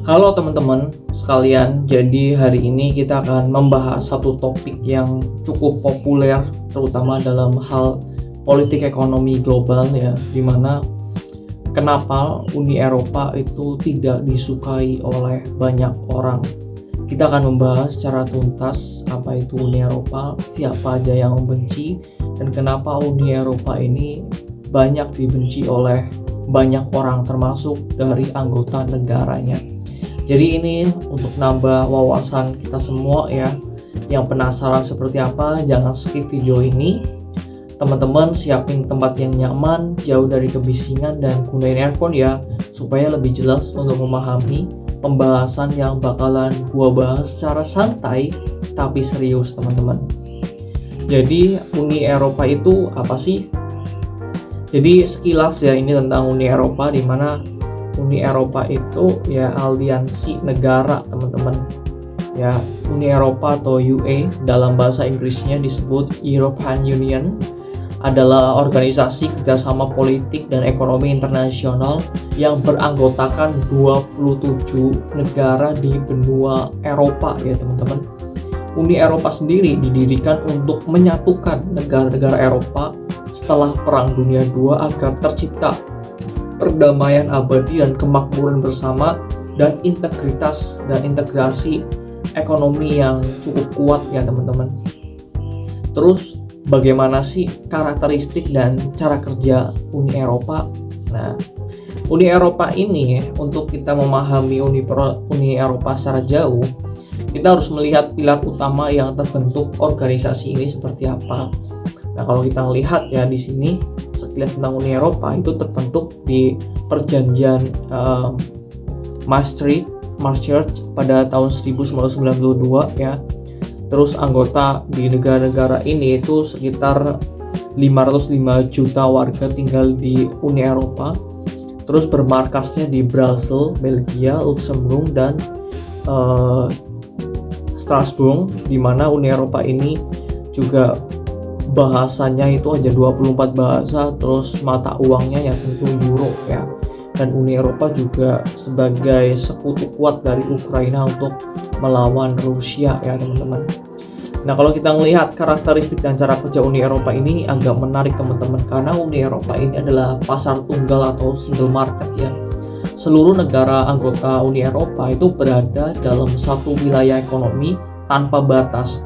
Halo teman-teman sekalian, jadi hari ini kita akan membahas satu topik yang cukup populer terutama dalam hal politik ekonomi global ya, dimana kenapa Uni Eropa itu tidak disukai oleh banyak orang. Kita akan membahas secara tuntas apa itu Uni Eropa, siapa aja yang membenci, dan kenapa Uni Eropa ini banyak dibenci oleh banyak orang termasuk dari anggota negaranya. Jadi ini untuk nambah wawasan kita semua ya. Yang penasaran seperti apa, jangan skip video ini. Teman-teman siapin tempat yang nyaman, jauh dari kebisingan, dan gunain earphone ya, supaya lebih jelas untuk memahami pembahasan yang bakalan gua bahas secara santai tapi serius teman-teman. Jadi Uni Eropa itu apa sih? Jadi sekilas ya, ini tentang Uni Eropa, di mana Uni Eropa itu ya aliansi negara teman-teman ya. Uni Eropa atau UA dalam bahasa Inggrisnya disebut European Union, adalah organisasi kerjasama politik dan ekonomi internasional yang beranggotakan 27 negara di benua Eropa ya teman-teman. Uni Eropa sendiri didirikan untuk menyatukan negara-negara Eropa setelah Perang Dunia II agar tercipta perdamaian abadi dan kemakmuran bersama, dan integritas dan integrasi ekonomi yang cukup kuat ya teman-teman. Terus bagaimana sih karakteristik dan cara kerja Uni Eropa? Nah, Uni Eropa ini untuk kita memahami Uni Eropa secara jauh, kita harus melihat pilar utama yang terbentuk organisasi ini seperti apa. Nah, kalau kita lihat ya di sini sekilas tentang Uni Eropa itu terbentuk di perjanjian Maastricht pada tahun 1992 ya. Terus anggota di negara-negara ini itu sekitar 505 juta warga tinggal di Uni Eropa. Terus bermarkasnya di Brussels, Belgia, Luxembourg, dan Strasbourg, di mana Uni Eropa ini juga bahasanya itu ada 24 bahasa, terus mata uangnya ya tentu euro ya. Dan Uni Eropa juga sebagai sekutu kuat dari Ukraina untuk melawan Rusia ya teman-teman. Nah, kalau kita melihat karakteristik dan cara kerja Uni Eropa ini agak menarik teman-teman, karena Uni Eropa ini adalah pasar tunggal atau single market ya. Seluruh negara anggota Uni Eropa itu berada dalam satu wilayah ekonomi tanpa batas.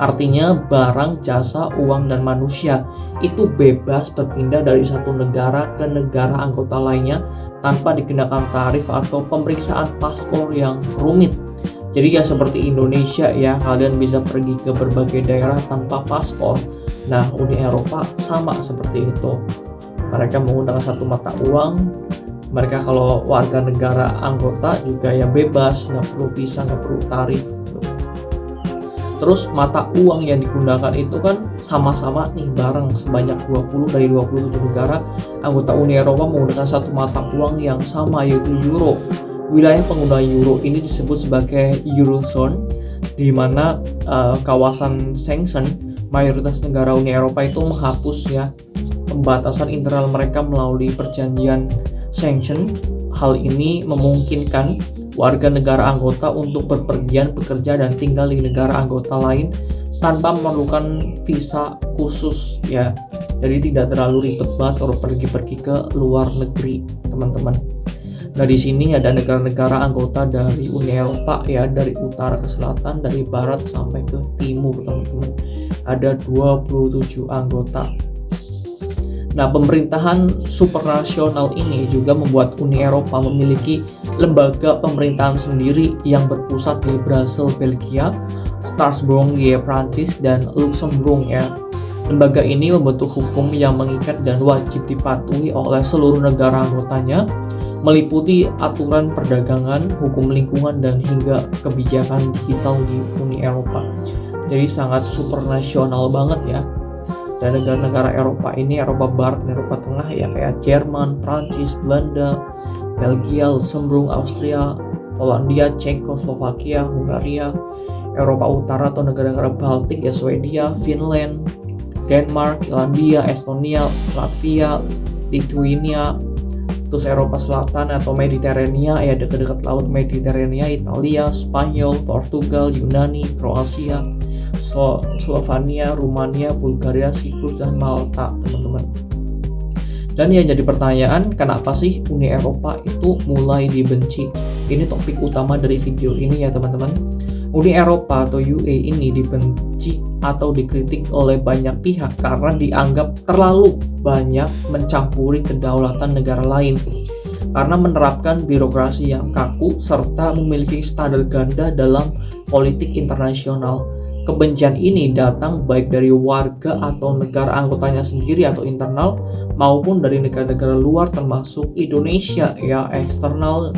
Artinya barang, jasa, uang, dan manusia itu bebas berpindah dari satu negara ke negara anggota lainnya tanpa dikenakan tarif atau pemeriksaan paspor yang rumit. Jadi ya seperti Indonesia ya, kalian bisa pergi ke berbagai daerah tanpa paspor. Nah, Uni Eropa sama seperti itu. Mereka menggunakan satu mata uang. Mereka kalau warga negara anggota juga ya bebas, nggak perlu visa, nggak perlu tarif. Terus mata uang yang digunakan itu kan sama-sama nih bareng, sebanyak 20 dari 27 negara anggota Uni Eropa menggunakan satu mata uang yang sama, yaitu euro. Wilayah pengguna euro ini disebut sebagai Eurozone, di mana kawasan Schengen, mayoritas negara Uni Eropa itu menghapus ya pembatasan internal mereka melalui perjanjian Schengen. Hal ini memungkinkan warga negara anggota untuk berpergian, bekerja, dan tinggal di negara anggota lain tanpa memerlukan visa khusus ya. Jadi tidak terlalu ribet banget kalau pergi-pergi ke luar negeri, teman-teman. Nah, di sini ada negara-negara anggota dari Uni Eropa ya, dari utara ke selatan, dari barat sampai ke timur, teman-teman. Ada 27 anggota. Nah, pemerintahan supranasional ini juga membuat Uni Eropa memiliki lembaga pemerintahan sendiri yang berpusat di Brussels, Belgia, Strasbourg di Prancis, dan Luxembourg ya. Lembaga ini membentuk hukum yang mengikat dan wajib dipatuhi oleh seluruh negara anggotanya, meliputi aturan perdagangan, hukum lingkungan, dan hingga kebijakan digital di Uni Eropa. Jadi sangat supranasional banget ya. Dan negara-negara Eropa ini, Eropa Barat dan Eropa Tengah ya, kayak Jerman, Prancis, Belanda, Belgia, Luxembourg, Austria, Polandia, Cekoslovakia, Hungaria. Eropa Utara atau negara-negara Baltik ya, Swedia, Finland, Denmark, Irlandia, Estonia, Latvia, Lithuania, Terus Eropa Selatan atau Mediterania ya dekat-dekat laut Mediterania, Italia, Spanyol, Portugal, Yunani, Kroasia, Slovenia, Rumania, Bulgaria, Siprus, dan Malta, teman-teman. Dan yang jadi pertanyaan, kenapa sih Uni Eropa itu mulai dibenci? Ini topik utama dari video ini ya teman-teman. Uni Eropa atau UE ini dibenci atau dikritik oleh banyak pihak karena dianggap terlalu banyak mencampuri kedaulatan negara lain, karena menerapkan birokrasi yang kaku serta memiliki standar ganda dalam politik internasional. Kebencian ini datang baik dari warga atau negara anggotanya sendiri atau internal, maupun dari negara-negara luar termasuk Indonesia ya eksternal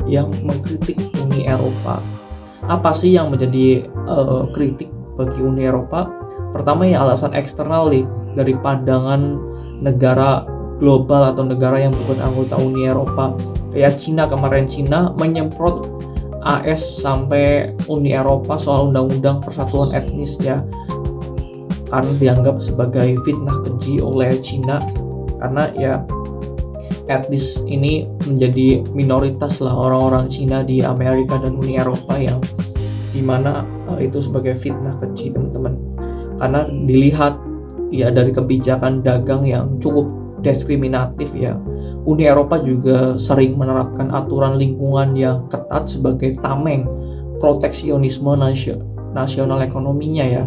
yang mengkritik Uni Eropa. Apa sih yang menjadi kritik bagi Uni Eropa? Pertama ya alasan eksternal nih, dari pandangan negara global atau negara yang bukan anggota Uni Eropa. Kayak Cina kemarin, Cina menyemprot AS sampai Uni Eropa soal undang-undang persatuan etnis ya, karena dianggap sebagai fitnah keji oleh Cina, karena ya etnis ini menjadi minoritas lah orang-orang Cina di Amerika dan Uni Eropa, yang dimana itu sebagai fitnah keji teman-teman, karena dilihat ya dari kebijakan dagang yang cukup diskriminatif ya. Uni Eropa juga sering menerapkan aturan lingkungan yang ketat sebagai tameng proteksionisme nasional ekonominya ya.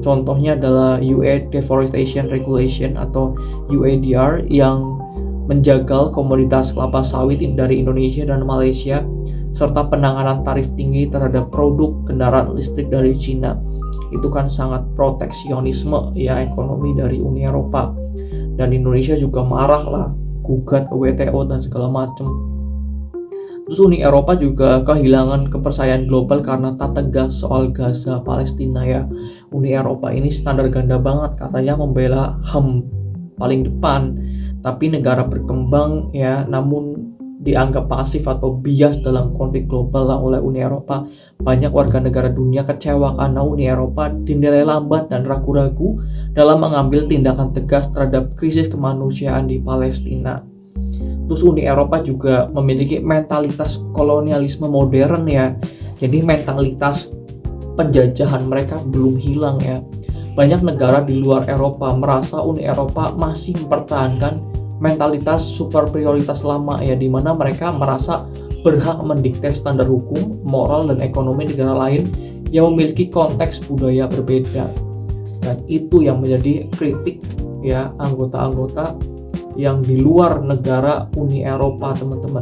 Contohnya adalah UE Deforestation Regulation atau UEDR yang menjagal komoditas kelapa sawit dari Indonesia dan Malaysia, serta penanganan tarif tinggi terhadap produk kendaraan listrik dari Cina. Itu kan sangat proteksionisme ya ekonomi dari Uni Eropa. Dan Indonesia juga marah lah, gugat ke WTO dan segala macam. Terus Uni Eropa juga kehilangan kepercayaan global karena tak tegas soal Gaza Palestina ya. Uni Eropa ini standar ganda banget, katanya membela HAM paling depan, tapi negara berkembang ya namun dianggap pasif atau bias dalam konflik global lah oleh Uni Eropa. Banyak warga negara dunia kecewa karena Uni Eropa dinilai lambat dan ragu-ragu dalam mengambil tindakan tegas terhadap krisis kemanusiaan di Palestina. Terus Uni Eropa juga memiliki mentalitas kolonialisme modern ya. Jadi mentalitas penjajahan mereka belum hilang ya. Banyak negara di luar Eropa merasa Uni Eropa masih mempertahankan mentalitas super prioritas lama ya, di mana mereka merasa berhak mendikte standar hukum, moral, dan ekonomi negara lain yang memiliki konteks budaya berbeda. Dan itu yang menjadi kritik ya anggota-anggota yang di luar negara Uni Eropa, teman-teman.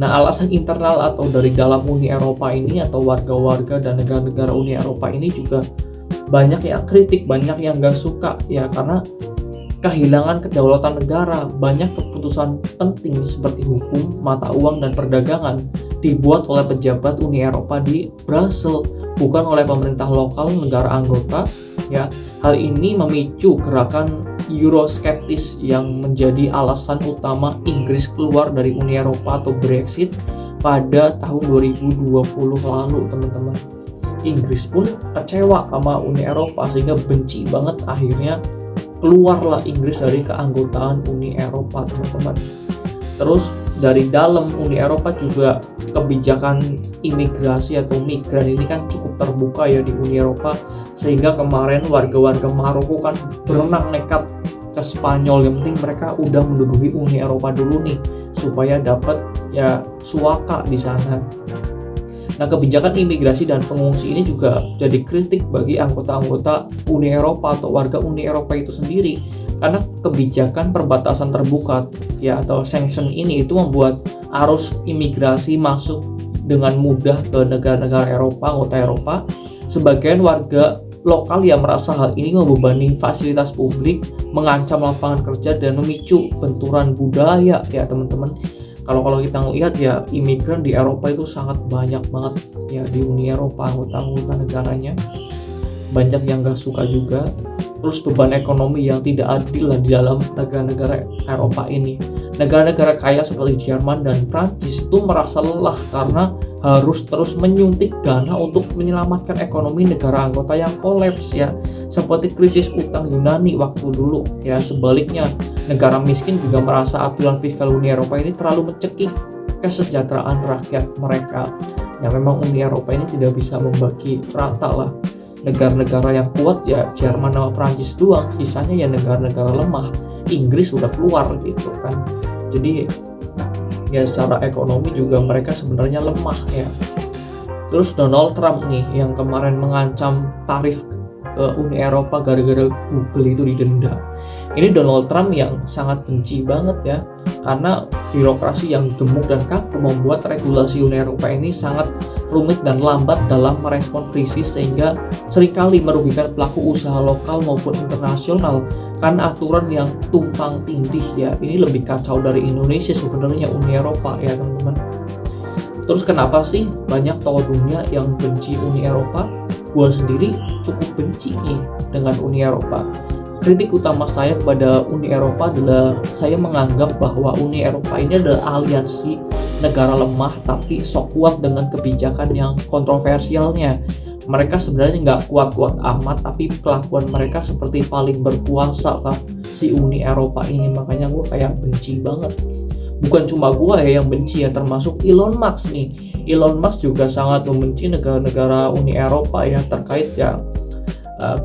Nah, alasan internal atau dari dalam Uni Eropa ini atau warga-warga dan negara-negara Uni Eropa ini juga banyak yang kritik, banyak yang gak suka ya, karena kehilangan kedaulatan negara. Banyak keputusan penting seperti hukum, mata uang, dan perdagangan dibuat oleh pejabat Uni Eropa di Brussels, bukan oleh pemerintah lokal negara anggota ya. Hal ini memicu gerakan Euroskeptis yang menjadi alasan utama Inggris keluar dari Uni Eropa atau Brexit pada tahun 2020 lalu, teman-teman. Inggris pun kecewa sama Uni Eropa sehingga benci banget, akhirnya keluarlah Inggris dari keanggotaan Uni Eropa, teman-teman. Terus dari dalam Uni Eropa juga kebijakan imigrasi atau migran ini kan cukup terbuka ya di Uni Eropa, sehingga kemarin warga-warga Maroko kan berenang nekat ke Spanyol. Yang penting mereka udah menduduki Uni Eropa dulu nih supaya dapat ya suaka di sana. Nah, kebijakan imigrasi dan pengungsi ini juga jadi kritik bagi anggota-anggota Uni Eropa atau warga Uni Eropa itu sendiri, karena kebijakan perbatasan terbuka ya atau sanction ini itu membuat arus imigrasi masuk dengan mudah ke negara-negara Eropa, anggota Eropa. Sebagian warga lokal yang merasa hal ini membebani fasilitas publik, mengancam lapangan kerja, dan memicu benturan budaya ya, teman-teman. Kalau kita lihat ya, imigran di Eropa itu sangat banyak banget ya di Uni Eropa, anggota negaranya. Banyak yang gak suka juga. Terus beban ekonomi yang tidak adil lah di dalam negara-negara Eropa ini. Negara-negara kaya seperti Jerman dan Prancis itu merasa lelah karena harus terus menyuntik dana untuk menyelamatkan ekonomi negara anggota yang kolaps ya, seperti krisis utang Yunani waktu dulu ya. Sebaliknya negara miskin juga merasa aturan fiskal Uni Eropa ini terlalu mencekik kesejahteraan rakyat mereka. Ya memang Uni Eropa ini tidak bisa membagi rata lah. Negara-negara yang kuat ya Jerman sama Prancis doang, sisanya ya negara-negara lemah. Inggris udah keluar gitu kan. Jadi ya secara ekonomi juga mereka sebenarnya lemah ya. Terus Donald Trump nih yang kemarin mengancam tarif ke Uni Eropa gara-gara Google itu didenda. Ini Donald Trump yang sangat benci banget ya, karena birokrasi yang gemuk dan kaku membuat regulasi Uni Eropa ini sangat rumit dan lambat dalam merespon krisis, sehingga seringkali merugikan pelaku usaha lokal maupun internasional karena aturan yang tumpang tindih ya. Ini lebih kacau dari Indonesia sebenarnya Uni Eropa ya teman-teman. Terus kenapa sih banyak tokoh dunia yang benci Uni Eropa? Gue sendiri cukup benci nih dengan Uni Eropa. Kritik utama saya kepada Uni Eropa adalah saya menganggap bahwa Uni Eropa ini adalah aliansi negara lemah tapi sok kuat dengan kebijakan yang kontroversialnya. Mereka sebenarnya nggak kuat-kuat amat, tapi kelakuan mereka seperti paling berkuasa lah si Uni Eropa ini. Makanya gue kayak benci banget. Bukan cuma gue ya yang benci ya, termasuk Elon Musk nih. Elon Musk juga sangat membenci negara-negara Uni Eropa ya, terkait ya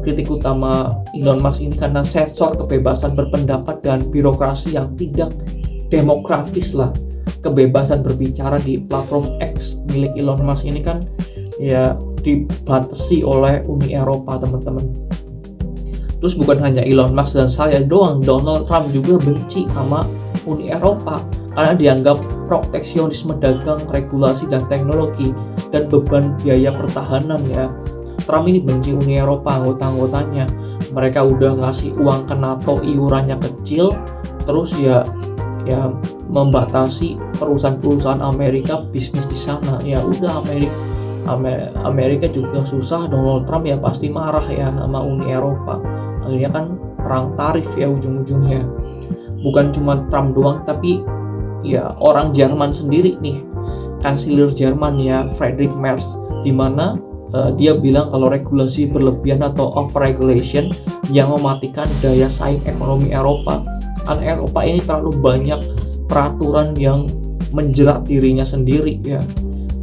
kritik utama Elon Musk ini karena sensor kebebasan berpendapat dan birokrasi yang tidak demokratis lah. Kebebasan berbicara di platform X milik Elon Musk ini kan ya dibatasi oleh Uni Eropa teman-teman. Terus bukan hanya Elon Musk dan saya doang, Donald Trump juga benci sama Uni Eropa karena dianggap proteksionisme dagang, regulasi dan teknologi dan beban biaya pertahanan ya. Trump ini benci Uni Eropa, anggota-anggotanya. Mereka udah ngasih uang ke NATO, iurannya kecil, terus ya membatasi perusahaan-perusahaan Amerika bisnis di sana. Ya udah Amerika juga susah, Donald Trump ya pasti marah ya sama Uni Eropa. Akhirnya kan perang tarif ya ujung-ujungnya. Bukan cuma Trump doang, tapi ya orang Jerman sendiri nih, kanselir Jerman ya Friedrich Merz, di mana dia bilang kalau regulasi berlebihan atau over-regulation yang mematikan daya saing ekonomi Eropa. Karena Eropa ini terlalu banyak peraturan yang menjerat dirinya sendiri ya.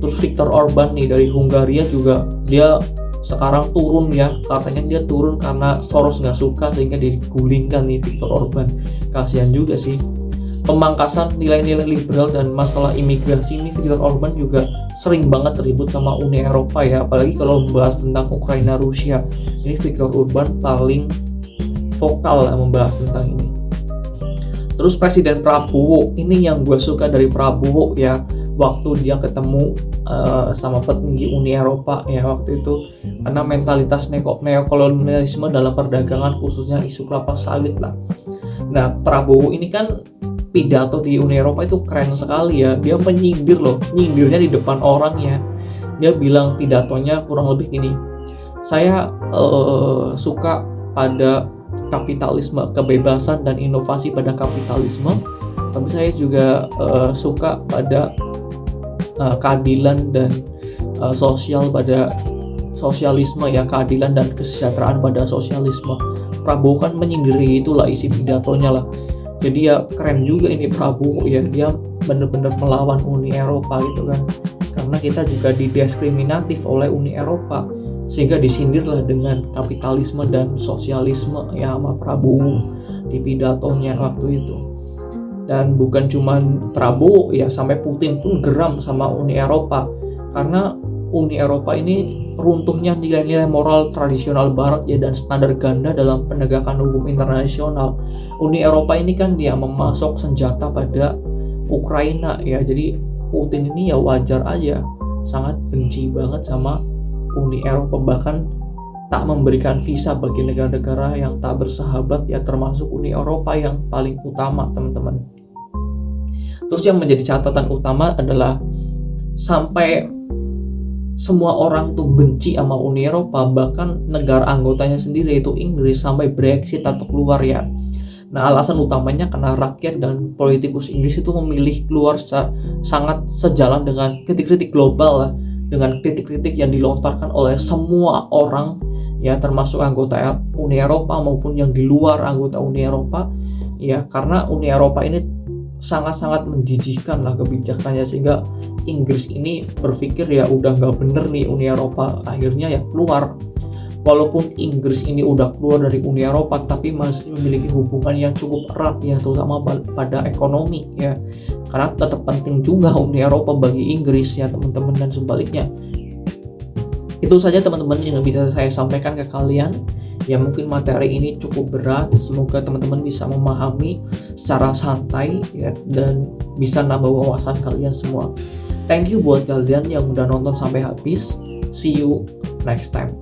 Terus Viktor Orban nih dari Hungaria juga, dia sekarang turun ya, katanya dia turun karena Soros nggak suka sehingga digulingkan nih Viktor Orban. Kasihan juga sih. Pemangkasan nilai-nilai liberal dan masalah imigrasi ini Viktor Orban juga sering banget ribut sama Uni Eropa ya, apalagi kalau membahas tentang Ukraina Rusia. Ini Viktor Orban paling vokal lah membahas tentang ini. Terus Presiden Prabowo, ini yang gue suka dari Prabowo ya, waktu dia ketemu sama petinggi Uni Eropa ya waktu itu, karena mentalitas neokolonialisme dalam perdagangan khususnya isu kelapa sawit lah. Nah Prabowo ini kan pidato di Uni Eropa itu keren sekali ya. Dia menyindir loh, nyindirnya di depan orang ya. Dia bilang pidatonya kurang lebih gini, saya suka pada kapitalisme, kebebasan dan inovasi pada kapitalisme, tapi saya juga suka pada keadilan dan sosial pada sosialisme ya, keadilan dan kesejahteraan pada sosialisme. Prabowo kan menyindiri itulah isi pidatonya lah. Jadi ya keren juga ini Prabowo ya, dia benar-benar melawan Uni Eropa gitu kan, karena kita juga didiskriminatif oleh Uni Eropa sehingga disindirlah dengan kapitalisme dan sosialisme ya sama Prabowo di pidatonya waktu itu. Dan bukan cuma Prabowo ya, sampai Putin pun geram sama Uni Eropa karena Uni Eropa ini runtuhnya nilai-nilai moral tradisional barat ya dan standar ganda dalam penegakan hukum internasional. Uni Eropa ini kan dia memasok senjata pada Ukraina ya, jadi Putin ini ya wajar aja sangat benci banget sama Uni Eropa, bahkan tak memberikan visa bagi negara-negara yang tak bersahabat ya, termasuk Uni Eropa yang paling utama teman-teman. Terus yang menjadi catatan utama adalah sampai semua orang tuh benci sama Uni Eropa, bahkan negara anggotanya sendiri itu Inggris sampai Brexit atau keluar ya. Nah alasan utamanya karena rakyat dan politikus Inggris itu memilih keluar sangat sejalan dengan kritik-kritik global lah, dengan kritik-kritik yang dilontarkan oleh semua orang ya, termasuk anggota Uni Eropa maupun yang di luar anggota Uni Eropa. ya, karena Uni Eropa ini sangat-sangat menjijikkan lah kebijakannya, sehingga Inggris ini berpikir ya udah nggak bener nih Uni Eropa, akhirnya ya keluar. Walaupun Inggris ini udah keluar dari Uni Eropa, tapi masih memiliki hubungan yang cukup erat ya, terutama pada ekonomi ya, karena tetap penting juga Uni Eropa bagi Inggris ya teman-teman, dan sebaliknya. Itu saja teman-teman yang bisa saya sampaikan ke kalian. Ya mungkin materi ini cukup berat, semoga teman-teman bisa memahami secara santai ya, dan bisa nambah wawasan kalian semua. Thank you buat kalian yang udah nonton sampai habis. See you next time.